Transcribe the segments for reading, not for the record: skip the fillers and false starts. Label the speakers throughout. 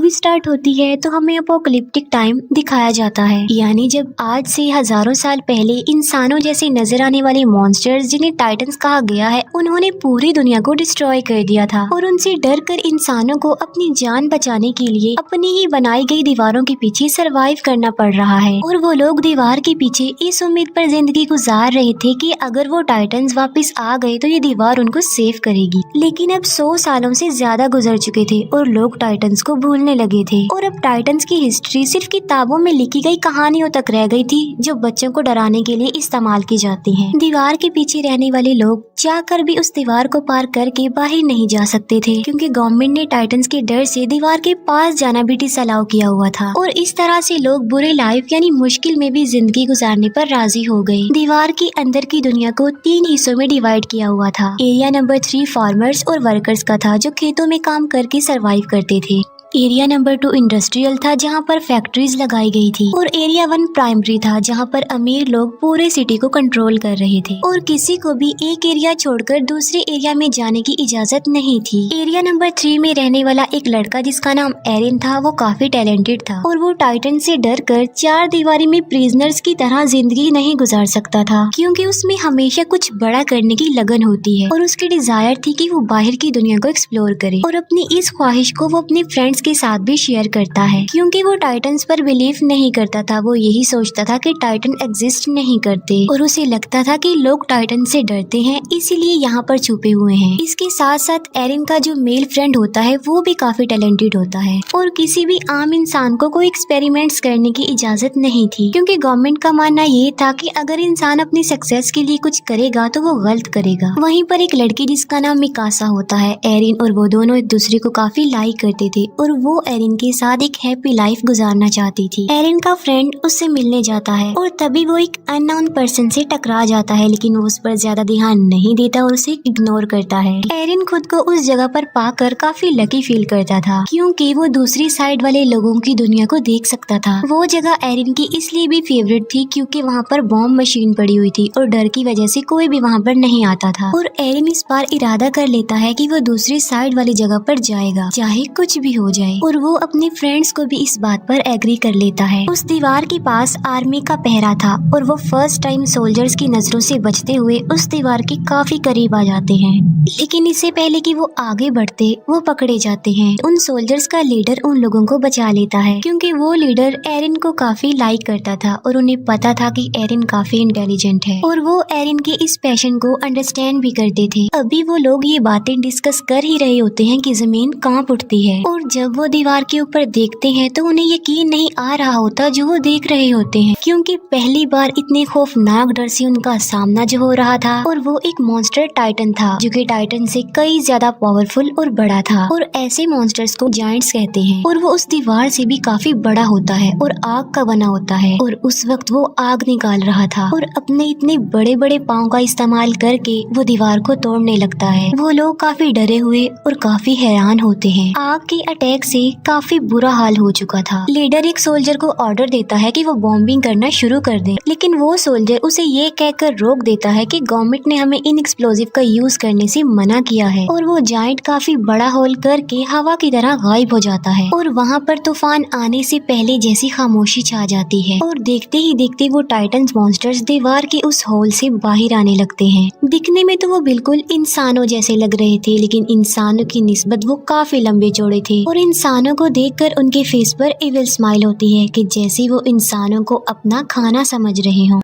Speaker 1: Movie start होती है तो हमें अपोकलिप्टिक टाइम दिखाया जाता है, यानी जब आज से हजारों साल पहले इंसानों जैसे नजर आने वाले मॉन्स्टर्स जिन्हें टाइटन्स कहा गया है, उन्होंने पूरी दुनिया को डिस्ट्रॉय कर दिया था और उनसे डर कर इंसानों को अपनी जान बचाने के लिए अपनी ही बनाई गई दीवारों के पीछे सरवाइव करना पड़ रहा है। और वो लोग दीवार के पीछे इस उम्मीद पर जिंदगी गुजार रहे थे कि अगर वो टाइटन्स वापस आ गए तो ये दीवार उनको सेव करेगी। लेकिन अब 100 सालों से ज्यादा गुजर चुके थे और लोग टाइटन्स को भूलने लगे थे और अब टाइटन्स की हिस्ट्री सिर्फ किताबों में लिखी गई कहानियों तक रह गई थी, जो बच्चों को डराने के लिए इस्तेमाल की जाती हैं। दीवार के पीछे रहने वाले लोग चाहकर भी उस दीवार को पार करके बाहर नहीं जा सकते थे, क्योंकि गवर्नमेंट ने टाइटन्स के डर से दीवार के पास जाना भी डिसअलाउ किया हुआ था। और इस तरह से लोग बुरे लाइफ यानी मुश्किल में भी जिंदगी गुजारने पर राजी हो गए। दीवार के अंदर की दुनिया को 3 हिस्सों में डिवाइड किया हुआ था। एरिया नंबर 3 फार्मर्स और वर्कर्स का था, जो खेतों में काम करके सरवाइव करते थे। एरिया नंबर 2 इंडस्ट्रियल था, जहाँ पर फैक्ट्रीज लगाई गई थी। और एरिया 1 प्राइमरी था, जहाँ पर अमीर लोग पूरे सिटी को कंट्रोल कर रहे थे और किसी को भी एक एरिया छोड़कर दूसरे एरिया में जाने की इजाजत नहीं थी। एरिया नंबर 3 में रहने वाला एक लड़का जिसका नाम एरिन था, वो काफी टैलेंटेड था और वो टाइटन से डर कर 4 दीवारी में प्रिजनर्स की तरह जिंदगी नहीं गुजार सकता था, क्योंकि उसमें हमेशा कुछ बड़ा करने की लगन होती है और उसकी डिजायर थी कि वो बाहर की दुनिया को एक्सप्लोर करे। और अपनी इस ख्वाहिश को वो अपने फ्रेंड्स के साथ भी शेयर करता है, क्योंकि वो टाइटन्स पर बिलीव नहीं करता था। वो यही सोचता था कि टाइटन एग्जिस्ट नहीं करते और उसे लगता था कि लोग टाइटन से डरते हैं, इसीलिए यहाँ पर छुपे हुए हैं। इसके साथ साथ एरिन का जो मेल फ्रेंड होता है वो भी काफी टैलेंटेड होता है और किसी भी आम इंसान को कोई एक्सपेरिमेंट्स करने की इजाजत नहीं थी, क्योंकि गवर्नमेंट का मानना ये था कि अगर इंसान अपनी सक्सेस के लिए कुछ करेगा तो वो गलत करेगा। वहीं पर एक लड़की जिसका नाम मिकासा होता है, एरिन और वो दोनों एक दूसरे को काफी लाइक करते थे और वो एरिन के साथ एक हैप्पी लाइफ गुजारना चाहती थी। एरिन का फ्रेंड उससे मिलने जाता है और तभी वो एक अननोन पर्सन से टकरा जाता है, लेकिन वो उस पर ज्यादा ध्यान नहीं देता और उसे इग्नोर करता है। एरिन खुद को उस जगह पर पाकर काफी लकी फील करता था, क्योंकि वो दूसरी साइड वाले लोगों की दुनिया को देख सकता था। वो जगह एरिन की इसलिए भी फेवरेट थी क्योंकि वहाँ पर बॉम्ब मशीन पड़ी हुई थी और डर की वजह से कोई भी वहाँ पर नहीं आता था। और एरिन इस बार इरादा कर लेता है कि वो दूसरी साइड वाली जगह पर जाएगा, चाहे कुछ भी हो जाए। और वो अपने फ्रेंड्स को भी इस बात पर एग्री कर लेता है। उस दीवार के पास आर्मी का पहरा था और वो फर्स्ट टाइम सोल्जर्स की नजरों से बचते हुए उस दीवार के काफी करीब आ जाते हैं। लेकिन इससे पहले कि वो आगे बढ़ते, वो पकड़े जाते हैं। उन सोल्जर्स का लीडर उन लोगों को बचा लेता है, क्योंकि वो लीडर एरिन को काफी लाइक करता था और उन्हें पता था कि एरिन काफी इंटेलिजेंट है और वो एरिन के इस पैशन को अंडरस्टैंड भी करते थे। अभी वो लोग ये बातें डिस्कस कर ही रहे होते हैं कि जमीन कांप उठती है और जब वो दीवार के ऊपर देखते हैं तो उन्हें यकीन नहीं आ रहा होता जो वो देख रहे होते हैं, क्योंकि पहली बार इतने खौफनाक डर से उनका सामना जो हो रहा था और वो एक मॉन्स्टर टाइटन था, जो कि टाइटन से कई ज्यादा पावरफुल और बड़ा था। और ऐसे मॉन्स्टर्स को जायंट्स कहते हैं और वो उस दीवार से भी काफी बड़ा होता है और आग का बना होता है। और उस वक्त वो आग निकाल रहा था और अपने इतने बड़े बड़े पाँव का इस्तेमाल करके वो दीवार को तोड़ने लगता है। वो लोग काफी डरे हुए और काफी हैरान होते हैं। आग के अटैक से काफी बुरा हाल हो चुका था। लीडर एक सोल्जर को ऑर्डर देता है कि वो बॉम्बिंग करना शुरू कर दे, लेकिन वो सोल्जर उसे ये कहकर रोक देता है कि गवर्नमेंट ने हमें इन एक्सप्लोजिव का यूज करने से मना किया है। और वो जायंट काफी बड़ा होल करके हवा की तरह गायब हो जाता है और वहाँ पर तूफान आने से पहले जैसी खामोशी छा जाती है और देखते ही देखते वो टाइटन्स मॉन्स्टर्स दीवार के उस होल से बाहर आने लगते हैं। दिखने में तो वो बिल्कुल इंसानों जैसे लग रहे थे, लेकिन इंसानों की निस्बत वो काफी लंबे चौड़े थे और इंसानों को देखकर उनके फेस पर इविल स्माइल होती है कि जैसे वो इंसानों को अपना खाना समझ रहे हों।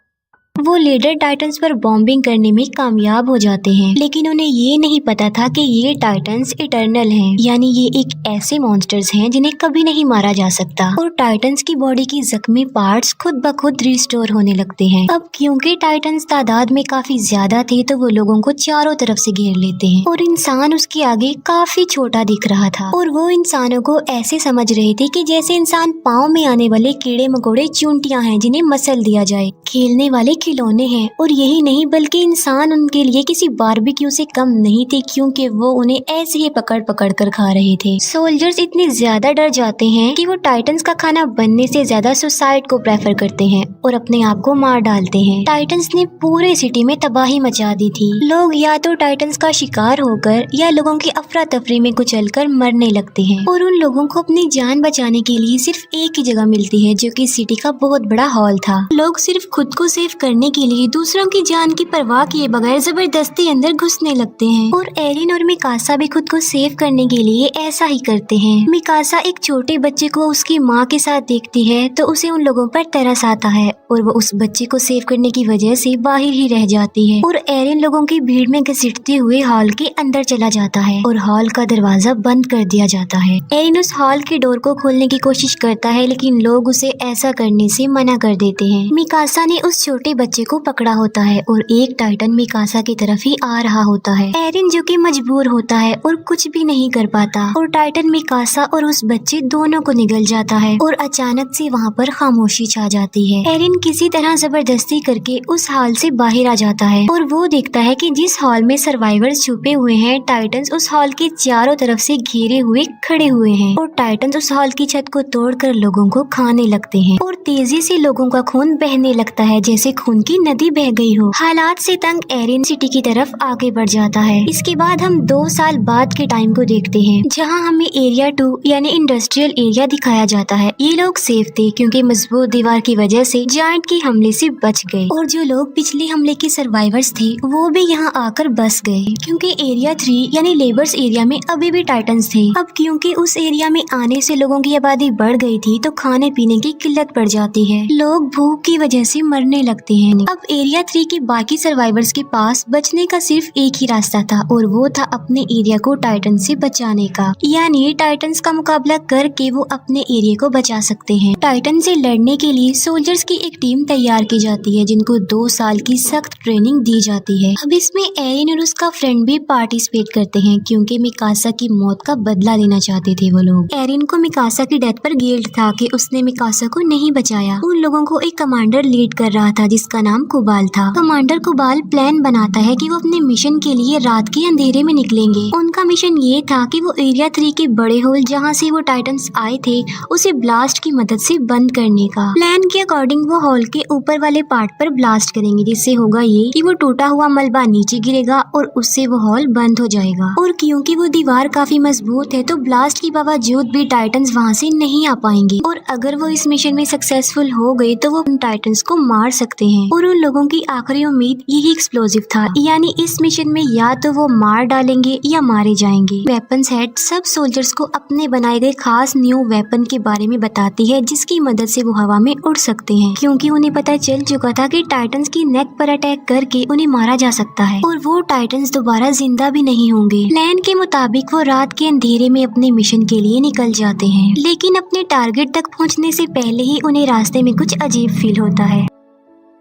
Speaker 1: वो लीडर टाइटन्स पर बॉम्बिंग करने में कामयाब हो जाते हैं, लेकिन उन्हें ये नहीं पता था कि ये टाइटन्स इटर्नल हैं, यानी ये एक ऐसे मॉन्स्टर्स हैं जिन्हें कभी नहीं मारा जा सकता। और टाइटन्स की बॉडी की जख्मी पार्ट्स खुद ब खुद रिस्टोर होने लगते हैं। अब क्योंकि टाइटन्स तादाद में काफी ज्यादा थे तो वो लोगों को चारों तरफ से घेर लेते हैं और इंसान उसके आगे काफी छोटा दिख रहा था। और वो इंसानों को ऐसे समझ रहे थे कि जैसे इंसान पाँव में आने वाले कीड़े मकोड़े चूंटियां हैं जिन्हें मसल दिया जाए, खेलने वाले खिलौने हैं और यही नहीं बल्कि इंसान उनके लिए किसी बारबेक्यू से कम नहीं थे, क्योंकि वो उन्हें ऐसे ही पकड़ पकड़ कर खा रहे थे। सोल्जर्स इतने ज्यादा डर जाते हैं कि वो टाइटन्स का खाना बनने से ज्यादा सुसाइड को प्रेफर करते हैं और अपने आप को मार डालते हैं। टाइटन्स ने पूरे सिटी में तबाही मचा दी थी। लोग या तो टाइटन्स का शिकार होकर या लोगों की अफरा तफरी में कुचलकर मरने लगते हैं और उन लोगों को अपनी जान बचाने के लिए सिर्फ एक ही जगह मिलती है, जो कि सिटी का बहुत बड़ा हॉल था। लोग सिर्फ खुद को सेव करने के लिए दूसरों की जान की परवाह किए बगैर जबरदस्ती अंदर घुसने लगते हैं और एरिन और मिकासा भी खुद को सेव करने के लिए ऐसा ही करते हैं। मिकासा एक छोटे बच्चे को उसकी माँ के साथ देखती है तो उसे उन लोगों पर तरस आता है और वो उस बच्चे को सेव करने की वजह से बाहर ही रह जाती है और एरिन लोगों की भीड़ में घसीटते हुए हॉल के अंदर चला जाता है और हॉल का दरवाजा बंद कर दिया जाता है। एरिन उस हॉल के डोर को खोलने की कोशिश करता है, लेकिन लोग उसे ऐसा करने से मना कर देते हैं। मिकासा ने उस छोटे बच्चे को पकड़ा होता है और एक टाइटन मिकासा की तरफ ही आ रहा होता है। एरिन जो कि मजबूर होता है और कुछ भी नहीं कर पाता और टाइटन मिकासा और उस बच्चे दोनों को निगल जाता है और अचानक से वहाँ पर खामोशी छा जाती है। एरिन किसी तरह जबरदस्ती करके उस हॉल से बाहर आ जाता है और वो देखता है कि जिस हॉल में सर्वाइवर्स छुपे हुए हैं, टाइटन्स उस हॉल के चारों तरफ से घेरे हुए खड़े हुए हैं और टाइटन्स उस हॉल की छत को तोड़कर लोगों को खाने लगते हैं और तेजी से लोगों का खून बहने लगता है जैसे खून की नदी बह गई हो। हालात से तंग एरिन सिटी की तरफ आगे बढ़ जाता है। इसके बाद हम 2 साल बाद के टाइम को देखते हैं, जहाँ हमें एरिया 2 यानी इंडस्ट्रियल एरिया दिखाया जाता है। ये लोग सेफ थे क्योंकि मजबूत दीवार की वजह से जायंट के हमले से बच गए और जो लोग पिछले हमले के सर्वाइवर्स थे वो भी यहाँ आकर बस गए, क्योंकि एरिया 3 यानी लेबर्स एरिया में अभी भी टाइटन्स थे। अब क्योंकि उस एरिया में आने से लोगों की आबादी बढ़ गई थी तो खाने पीने की किल्लत पड़ जाती है, लोग भूख की वजह से मरने लगते हैं। अब एरिया 3 के बाकी सर्वाइवर्स के पास बचने का सिर्फ एक ही रास्ता था और वो था अपने एरिया को टाइटन से बचाने का, यानी टाइटन्स का मुकाबला करके वो अपने एरिया को बचा सकते हैं। टाइटन से लड़ने के लिए सोल्जर्स की एक टीम तैयार की जाती है जिनको 2 साल की सख्त ट्रेनिंग दी जाती है। अब इसमें एरिन और उसका फ्रेंड भी पार्टिसिपेट करते हैं क्योंकि मिकासा की मौत का बदला लेना चाहते थे वो लोग। एरिन को मिकासा की डेथ पर गिल्ट था कि उसने मिकासा को नहीं बचाया। उन लोगों को एक कमांडर लीड कर रहा था जिसका नाम कुबाल था। कमांडर कुबाल प्लान बनाता है कि वो अपने मिशन के लिए रात के अंधेरे में निकलेंगे। उनका मिशन ये था कि वो एरिया 3 के बड़े होल जहाँ से वो टाइटन्स आए थे उसे ब्लास्ट की मदद से बंद करने का। प्लान के अकॉर्डिंग वो हॉल के ऊपर वाले पार्ट पर ब्लास्ट करेंगे, जिससे होगा ये कि वो टूटा हुआ मलबा नीचे गिरेगा और उससे वो हॉल बंद हो जाएगा। और क्योंकि वो दीवार काफी मजबूत है तो ब्लास्ट के बावजूद भी टाइटन्स वहाँ से नहीं आ पाएंगे और अगर वो इस मिशन में सक्सेसफुल हो गए तो वो उन टाइटन्स को मार सकते हैं। और उन लोगों की आखिरी उम्मीद यही एक्सप्लोजिव था, यानी इस मिशन में या तो वो मार डालेंगे या मारे जाएंगे। वेपन्स हेड सब सोल्जर्स को अपने बनाए गए खास न्यू वेपन के बारे में बताती है जिसकी मदद से वो हवा में उड़ सकते हैं, क्योंकि उन्हें पता चल चुका था कि टाइटन्स की नेक पर अटैक करके उन्हें मारा जा सकता है और वो टाइटन्स दोबारा जिंदा भी नहीं होंगे। प्लान के मुताबिक वो रात के अंधेरे में अपने मिशन के लिए निकल जाते हैं, लेकिन अपने टारगेट तक पहुंचने से पहले ही उन्हें रास्ते में कुछ अजीब फील होता है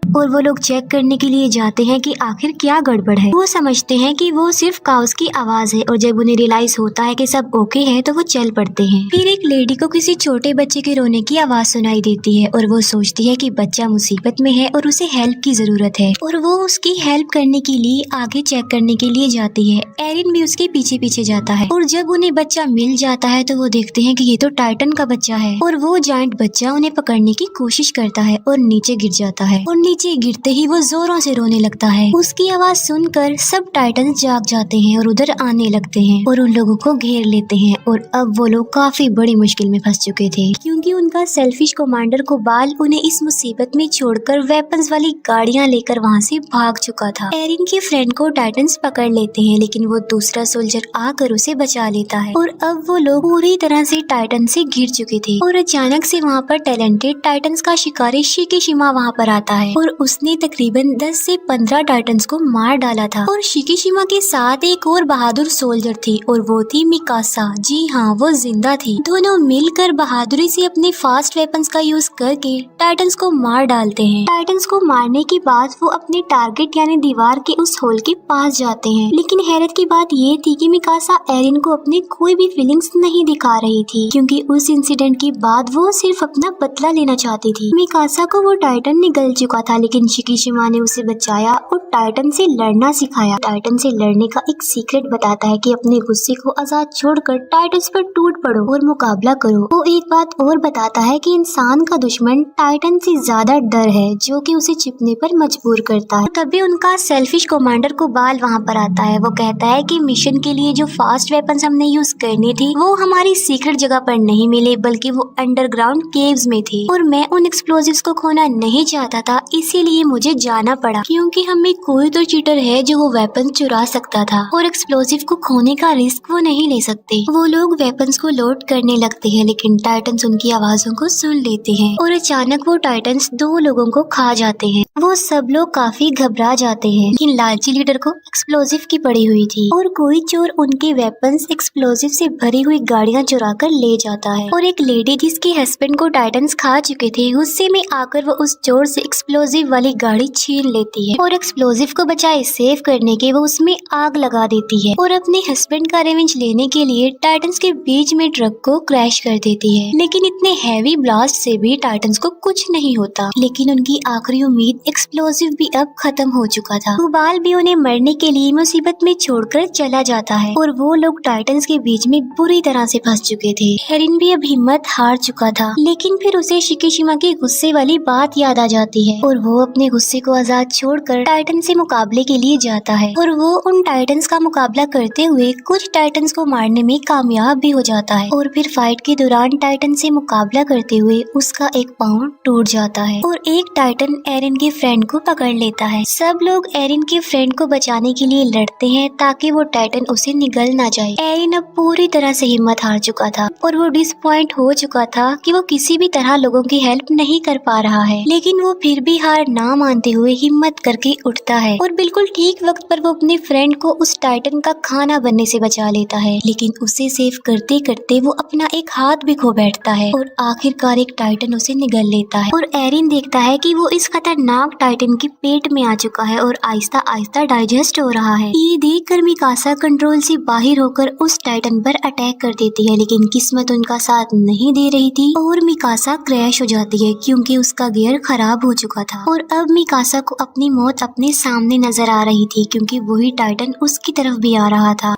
Speaker 1: और वो लोग चेक करने के लिए जाते हैं कि आखिर क्या गड़बड़ है। वो समझते हैं कि वो सिर्फ काउस की आवाज है और जब उन्हें रियलाइज होता है कि सब ओके है तो वो चल पड़ते हैं। फिर एक लेडी को किसी छोटे बच्चे के रोने की आवाज सुनाई देती है और वो सोचती है कि बच्चा मुसीबत में है और उसे हेल्प की जरूरत है और वो उसकी हेल्प करने के लिए आगे चेक करने के लिए जाती है। एरिन भी उसके पीछे पीछे जाता है और जब उन्हें बच्चा मिल जाता है तो वो देखते हैं कि ये तो टाइटन का बच्चा है और वो जायंट बच्चा उन्हें पकड़ने की कोशिश करता है और नीचे गिर जाता है और नीचे गिरते ही वो जोरों से रोने लगता है। उसकी आवाज सुनकर सब टाइटन्स जाग जाते हैं और उधर आने लगते हैं और उन लोगों को घेर लेते हैं और अब वो लोग काफी बड़ी मुश्किल में फंस चुके थे क्योंकि उनका सेल्फिश कमांडर कुबाल उन्हें इस मुसीबत में छोड़कर वेपन्स वाली गाड़ियां लेकर वहाँ से भाग चुका था। एरिन के फ्रेंड को टाइटन्स पकड़ लेते हैं लेकिन वो दूसरा सोल्जर आकर उसे बचा लेता है और अब वो लोग पूरी तरह से टाइटन से घिर चुके थे और अचानक से वहाँ पर टैलेंटेड टाइटन्स का शिकारी शिकीशिमा वहाँ पर आता है और उसने तकरीबन 10 से 15 टाइटन्स को मार डाला था और शिकीशिमा के साथ एक और बहादुर सोल्जर थी और वो थी मिकासा। जी हाँ, वो जिंदा थी। दोनों मिलकर बहादुरी से अपने फास्ट वेपन्स का यूज करके टाइटन्स को मार डालते हैं। टाइटन्स को मारने के बाद वो अपने टारगेट यानी दीवार के उस होल के पास जाते हैं, लेकिन हैरत की बात ये थी कि मिकासा एरिन को अपनी कोई भी फीलिंग्स नहीं दिखा रही थी क्योंकि उस इंसिडेंट के बाद वो सिर्फ अपना बदला लेना चाहती थी। मिकासा को वो टाइटन निगल चुका था लेकिन शिकीशिमा ने उसे बचाया और टाइटन से लड़ना सिखाया। टाइटन से लड़ने का एक सीक्रेट बताता है कि अपने गुस्से को आजाद छोड़कर टाइटन्स पर टूट पड़ो और मुकाबला करो। वो एक बात और बताता है कि इंसान का दुश्मन टाइटन से ज्यादा डर है, जो कि उसे छिपने पर मजबूर करता है। तभी उनका सेल्फिश कमांडर कुबाल वहाँ पर आता है। वो कहता है कि मिशन के लिए जो फास्ट वेपन्स हमने यूज करनी थी वो हमारी सीक्रेट जगह पर नहीं मिले, बल्कि वो अंडरग्राउंड केव्स में थे और मैं उन एक्सप्लोजिव्स को खोना नहीं चाहता था, इसीलिए मुझे जाना पड़ा, क्योंकि हम में कोई तो चीटर है जो वो वेपन चुरा सकता था और एक्सप्लोजिव को खोने का रिस्क वो नहीं ले सकते। वो लोग वेपन्स को लोड करने लगते हैं, लेकिन टाइटन्स उनकी आवाजों को सुन लेते हैं और अचानक वो टाइटन्स 2 लोगों को खा जाते हैं। वो सब लोग काफी घबरा जाते हैं, लेकिन लालची लीडर को एक्सप्लोजिव की पड़ी हुई थी और कोई चोर उनके वेपन्स एक्सप्लोजिव से भरी हुई गाड़ियां चुरा कर ले जाता है और एक लेडी जिसके हस्बैंड को टाइटन्स खा चुके थे, गुस्से में आकर वो उस चोर से एक्सप्लोजिव वाली गाड़ी छीन लेती है और एक्सप्लोजिव को बचाए सेव करने के वो उसमें आग लगा देती है और अपने हस्बैंड का रिवेंज लेने के लिए टाइटन्स के बीच में ट्रक को क्रैश कर देती है। लेकिन इतने हैवी ब्लास्ट से भी टाइटन्स को कुछ नहीं होता, लेकिन उनकी आखिरी उम्मीद एक्सप्लोजिव भी अब खत्म हो चुका था। कुबाल भी उन्हें मरने के लिए मुसीबत में छोड़कर चला जाता है और वो लोग टाइटन्स के बीच में बुरी तरह से फंस चुके थे। एरिन भी अब हिम्मत हार चुका था, लेकिन फिर उसे शिकीशिमा की गुस्से वाली बात याद आ जाती है और वो अपने गुस्से को आजाद छोड़कर टाइटन से मुकाबले के लिए जाता है और वो उन टाइटन्स का मुकाबला करते हुए कुछ टाइटन्स को मारने में कामयाब भी हो जाता है और फिर फाइट के दौरान टाइटन से मुकाबला करते हुए उसका एक पाँव टूट जाता है और एक टाइटन एरिन के फ्रेंड को पकड़ लेता है। सब लोग एरिन के फ्रेंड को बचाने के लिए लड़ते हैं ताकि वो टाइटन उसे निगल ना जाए। एरिन अब पूरी तरह से हिम्मत हार चुका था और वो डिसअपॉइंट हो चुका था कि वो किसी भी तरह लोगों की हेल्प नहीं कर पा रहा है, लेकिन वो फिर भी हार ना मानते हुए हिम्मत करके उठता है और बिल्कुल ठीक वक्त पर वो अपने फ्रेंड को उस टाइटन का खाना बनने से बचा लेता है। लेकिन उसे सेव करते करते वो अपना एक हाथ भी खो बैठता है और आखिरकार एक टाइटन उसे निगल लेता है और एरिन देखता है कि वो इस खतरनाक टाइटन के पेट में आ चुका है और आहिस्ता आहिस्ता डाइजेस्ट हो रहा है। ये देखकर मिकासा कंट्रोल से बाहर होकर उस टाइटन पर अटैक कर देती है, लेकिन किस्मत उनका साथ नहीं दे रही थी और मिकासा क्रैश हो जाती है क्योंकि उसका गियर खराब हो चुका था और अब मिकासा को अपनी मौत अपने सामने नजर आ रही थी क्योंकि वही टाइटन उसकी तरफ भी आ रहा था।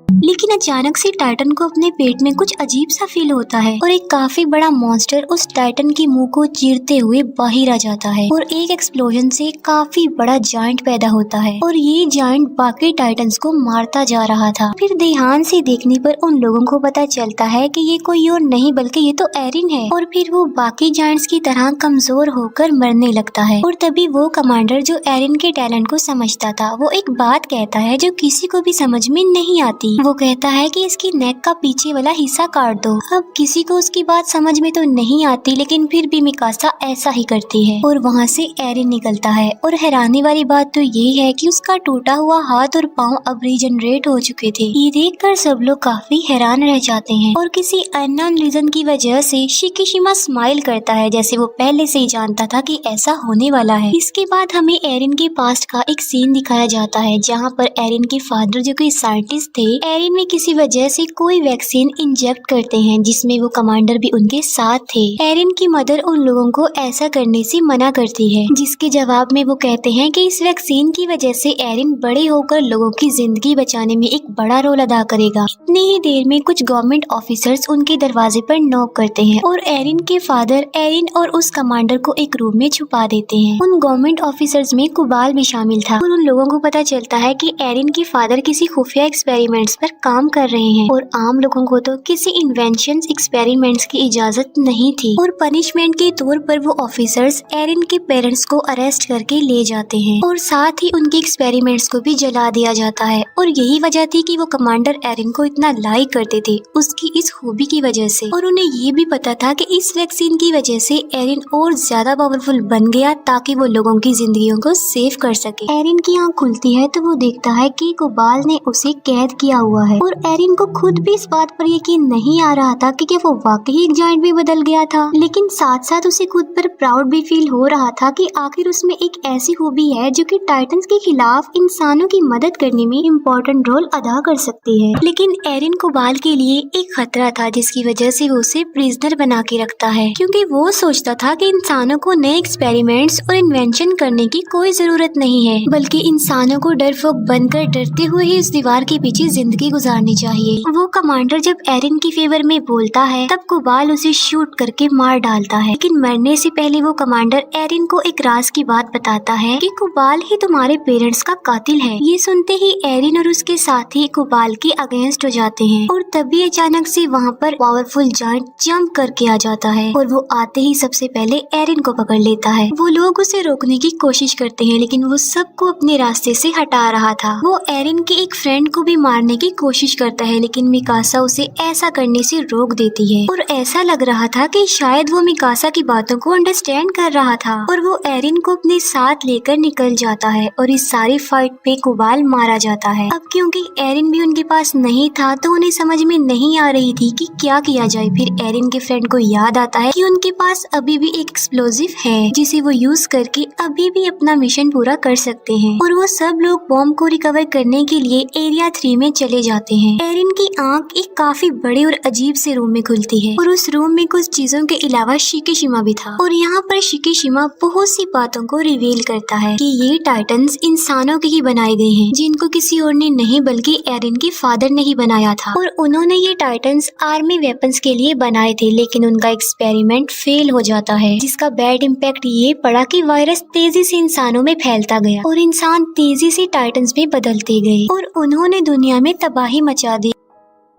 Speaker 1: लेकिन अचानक से टाइटन को अपने पेट में कुछ अजीब सा फील होता है और एक काफी बड़ा मॉन्स्टर उस टाइटन के मुंह को चीरते हुए बाहर आ जाता है और एक एक्सप्लोजन से काफी बड़ा जायंट पैदा होता है और ये जायंट बाकी टाइटन्स को मारता जा रहा था। फिर ध्यान से देखने पर उन लोगों को पता चलता है कि ये कोई और नहीं बल्कि ये तो एरिन है और फिर वो बाकी जायंट्स की तरह कमजोर होकर मरने लगता है और तभी वो कमांडर जो एरिन के टैलेंट को समझता था वो एक बात कहता है जो किसी को भी समझ में नहीं आती। वो कहता है कि इसकी नेक का पीछे वाला हिस्सा काट दो। अब किसी को उसकी बात समझ में तो नहीं आती, लेकिन फिर भी मिकासा ऐसा ही करती है और वहाँ से एरिन निकलता है और हैरानी वाली बात तो ये है कि उसका टूटा हुआ हाथ और पाँव अब रीजनरेट हो चुके थे। ये देखकर सब लोग काफी हैरान रह जाते हैं और किसी अननोन रीजन की वजह से शिकीशिमा स्माइल करता है जैसे वो पहले से ही जानता था कि ऐसा होने वाला है। इसके बाद हमें एरिन के पास्ट का एक सीन दिखाया जाता है जहाँ पर एरिन के फादर जो कि साइंटिस्ट थे एरिन में किसी वजह से कोई वैक्सीन इंजेक्ट करते हैं जिसमें वो कमांडर भी उनके साथ थे। एरिन की मदर उन लोगों को ऐसा करने से मना करती है, जिसके जवाब में वो कहते हैं कि इस वैक्सीन की वजह से एरिन बड़े होकर लोगों की जिंदगी बचाने में एक बड़ा रोल अदा करेगा। इतनी ही देर में कुछ गवर्नमेंट ऑफिसर्स उनके दरवाजे पर नॉक करते हैं और एरिन के फादर एरिन और उस कमांडर को एक रूम में छुपा देते हैं। उन गवर्नमेंट ऑफिसर्स में कुबाल भी शामिल था और उन लोगों को पता चलता है कि एरिन के फादर किसी खुफिया एक्सपेरिमेंट्स पर काम कर रहे हैं और आम लोगों को तो किसी इन्वेंशन एक्सपेरिमेंट्स की इजाजत नहीं थी और पनिशमेंट के तौर पर वो ऑफिसर्स एरिन के पेरेंट्स को अरेस्ट करके ले जाते हैं और साथ ही उनके एक्सपेरिमेंट्स को भी जला दिया जाता है और यही वजह थी कि वो कमांडर एरिन को इतना लाइक करते थे उसकी इस खूबी की वजह से और उन्हें ये भी पता था कि इस वैक्सीन की वजह से एरिन और ज्यादा पावरफुल बन गया ताकि वो लोगों की जिंदगियों को सेव कर सके। एरिन की आँख खुलती है तो वो देखता है कि कुबाल ने उसे कैद किया हुआ है और एरिन को खुद भी इस बात पर यकीन नहीं आ रहा था कि क्या वो वाकई एक जायंट में बदल गया था। लेकिन साथ साथ उसे खुद पर प्राउड भी फील हो रहा था कि आखिर उसमें एक ऐसी खूबी है जो कि टाइटंस के खिलाफ इंसानों की मदद करने में इम्पोर्टेंट रोल अदा कर सकती है। लेकिन एरिन कोबाल के लिए एक खतरा था जिसकी वजह से वो उसे प्रिजनर बना के रखता है, क्योंकि वो सोचता था कि इंसानों को नए एक्सपेरिमेंट्स और इन्वेंशन करने की कोई जरूरत नहीं है, बल्कि इंसानों को डरपोक बनकर डरते हुए ही उस दीवार के पीछे जिंदगी गुजारनी चाहिए। वो कमांडर जब एरिन की फेवर में बोलता है तब कोबाल उसे शूट करके मार डालता है, लेकिन मरने से पहले वो कमांडर एरिन को एक राज की बात बताता है कि कोबाल ही तुम्हारे पेरेंट्स का कातिल है। ये सुनते ही एरिन और उसके साथी कोबाल के अगेंस्ट हो जाते हैं और तभी अचानक से वहाँ पर पावरफुल जायंट जंप करके आ जाता है और वो आते ही सबसे पहले एरिन को पकड़ लेता है। वो लोग उसे रोकने की कोशिश करते हैं लेकिन वो सबको अपने रास्ते से हटा रहा था। वो एरिन के एक फ्रेंड को भी मारने की कोशिश करता है लेकिन मिकासा उसे ऐसा करने से रोक देती है और ऐसा लग रहा था कि शायद वो मिकासा की बातों को अंडरस्टैंड कर रहा था और वो एरिन को अपने साथ लेकर निकल जाता है और इस सारी फाइट पे कोबाल मारा जाता है। अब क्योंकि एरिन भी उनके पास नहीं था तो उन्हें समझ में नहीं आ रही थी कि क्या किया जाए। फिर एरिन के फ्रेंड को याद आता है कि उनके पास अभी भी एक एक्सप्लोजिव है जिसे वो यूज करके अभी भी अपना मिशन पूरा कर सकते हैं और वो सब लोग बॉम्ब को रिकवर करने के लिए एरिया 3 में चले जाते हैं। एरिन की आंख एक काफी बड़े और अजीब से रूम में खुलती है और उस रूम में कुछ चीजों के अलावा शिकीशिमा भी था और यहाँ पर शिकीशिमा बहुत सी बातों को रिवील करता है कि ये टाइटन्स इंसानों के ही बनाए गए हैं जिनको किसी और ने नहीं बल्कि एरिन के फादर ने ही बनाया था और उन्होंने ये टाइटन्स आर्मी वेपन्स के लिए बनाए थे, लेकिन उनका एक्सपेरिमेंट फेल हो जाता है जिसका बैड इम्पैक्ट ये पड़ा कि वायरस तेजी से इंसानों में फैलता गया और इंसान तेजी से टाइटन्स में बदलते गए और उन्होंने दुनिया में तबाही मचा दी।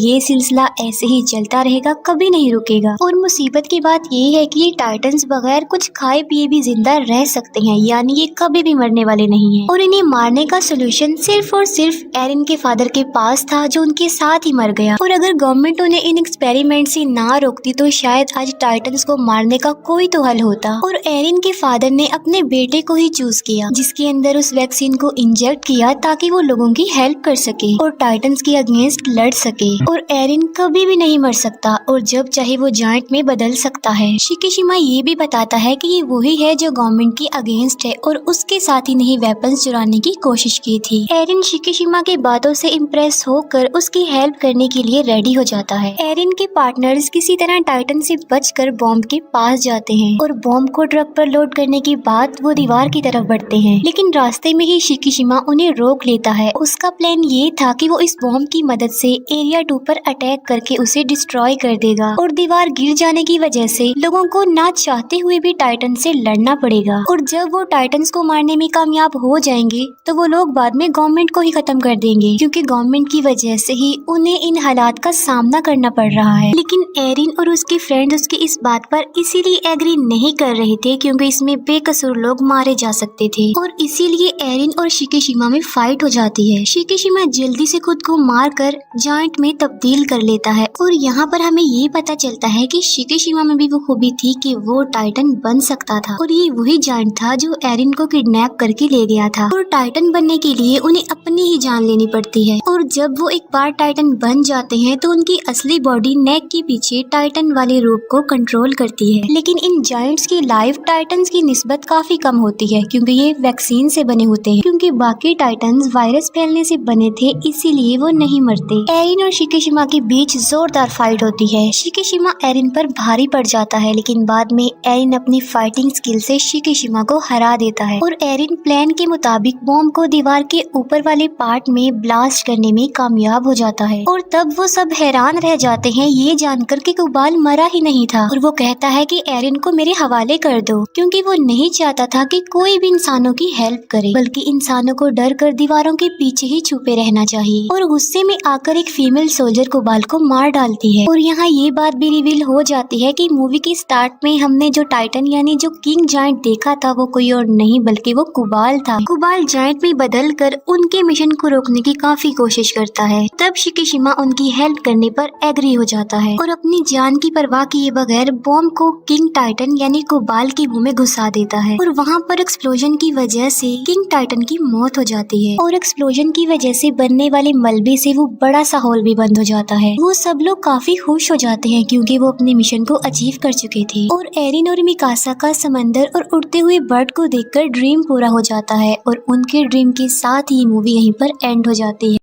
Speaker 1: ये सिलसिला ऐसे ही चलता रहेगा, कभी नहीं रुकेगा। और मुसीबत की बात ये है कि ये टाइटन्स बगैर कुछ खाए पिए भी जिंदा रह सकते हैं, यानी ये कभी भी मरने वाले नहीं हैं। और इन्हें मारने का सोल्यूशन सिर्फ और सिर्फ एरिन के फादर के पास था जो उनके साथ ही मर गया। और अगर गवर्नमेंट उन्हें इन एक्सपेरिमेंट से ना रोकती तो शायद आज टाइटन्स को मारने का कोई तो हल होता। और एरिन के फादर ने अपने बेटे को ही चूज किया जिसके अंदर उस वैक्सीन को इंजेक्ट किया ताकि वो लोगों की हेल्प कर सके और टाइटन्स के अगेंस्ट लड़ सके। और एरिन कभी भी नहीं मर सकता और जब चाहे वो जायंट में बदल सकता है। शिकीशिमा ये भी बताता है कि ये वही है जो गवर्नमेंट के अगेंस्ट है और उसके साथ ही नहीं वेपन्स चुराने की कोशिश की थी। एरिन शिकीशिमा की बातों से इम्प्रेस होकर उसकी हेल्प करने के लिए रेडी हो जाता है। एरिन के पार्टनर्स किसी तरह टाइटन से बचकर बॉम्ब के पास जाते हैं और बॉम्ब को ट्रक पर लोड करने के बाद वो दीवार की तरफ बढ़ते हैं, लेकिन रास्ते में ही शिकीशिमा उन्हें रोक लेता है। उसका प्लान ये था कि वो इस बॉम्ब की मदद से एरिया 2 पर अटैक करके उसे डिस्ट्रॉय कर देगा और दीवार गिर जाने की वजह से लोगों को ना चाहते हुए भी टाइटन से लड़ना पड़ेगा। और जब वो टाइटन्स को मारने में कामयाब हो जाएंगे तो वो लोग बाद में गवर्नमेंट को ही खत्म कर देंगे, क्योंकि गवर्नमेंट की वजह से ही उन्हें इन हालात का सामना करना पड़ रहा है। लेकिन एरिन और उसके फ्रेंड्स उसकी इस बात पर इसीलिए एग्री नहीं कर रहे थे क्योंकि इसमें बेकसूर लोग मारे जा सकते थे और इसीलिए एरिन और शिकीशिमा में फाइट हो जाती है। शिकीशिमा जल्दी से खुद को मार कर जायंट में तब्दील कर लेता है और यहाँ पर हमें ये पता चलता है कि शिकीशिमा में भी वो खूबी थी कि वो टाइटन बन सकता था और ये वही जायंट था जो एरिन को किडनैप करके ले गया था। और टाइटन बनने के लिए उन्हें अपनी ही जान लेनी पड़ती है और जब वो एक बार टाइटन बन जाते हैं तो उनकी असली बॉडी नेक के पीछे टाइटन वाले रूप को कंट्रोल करती है। लेकिन इन जायंट्स की लाइफ टाइटन्स की निस्बत काफी कम होती है क्योंकि ये वैक्सीन से बने होते हैं, क्योंकि बाकी टाइटन्स वायरस फैलने से बने थे इसीलिए वो नहीं मरते। एरिन और शिकीशिमा के बीच जोरदार फाइट होती है। शिकीशिमा एरिन पर भारी पड़ जाता है लेकिन बाद में एरिन अपनी फाइटिंग स्किल से शिकीशिमा को हरा देता है और एरिन प्लान के मुताबिक बॉम्ब को दीवार के ऊपर वाले पार्ट में ब्लास्ट करने में कामयाब हो जाता है। और तब वो सब हैरान रह जाते हैं ये जानकर कि कोबाल मरा ही नहीं था और वो कहता है कि एरिन को मेरे हवाले कर दो, क्योंकि वो नहीं चाहता था कि कोई भी इंसानों की हेल्प करे, बल्कि इंसानों को डर कर दीवारों के पीछे ही छुपे रहना चाहिए। और गुस्से में आकर एक फीमेल सोल्जर कुबाल को मार डालती है। और यहाँ ये बात भी रिवील हो जाती है कि मूवी के स्टार्ट में हमने जो टाइटन यानी जो किंग जायंट देखा था वो कोई और नहीं बल्कि वो कुबाल था। कुबाल जायंट में बदल कर उनके मिशन को रोकने की काफी कोशिश करता है। तब शिकिशिमा उनकी हेल्प करने पर एग्री हो जाता है और अपनी जान की परवाह किए बगैर बॉम्ब को किंग टाइटन यानी कुबाल की मुंह में घुसा देता है। और वहाँ पर एक्सप्लोजन की वजह से किंग टाइटन की मौत हो जाती है और एक्सप्लोजन की वजह से बनने वाले मलबे से वो बड़ा सा होल भी बंद हो जाता है। वो सब लोग काफी खुश हो जाते हैं क्योंकि वो अपने मिशन को अचीव कर चुके थे। और एरिन और मिकासा का समंदर और उड़ते हुए बर्ड को देखकर ड्रीम पूरा हो जाता है और उनके ड्रीम के साथ ही मूवी यहीं पर एंड हो जाती है।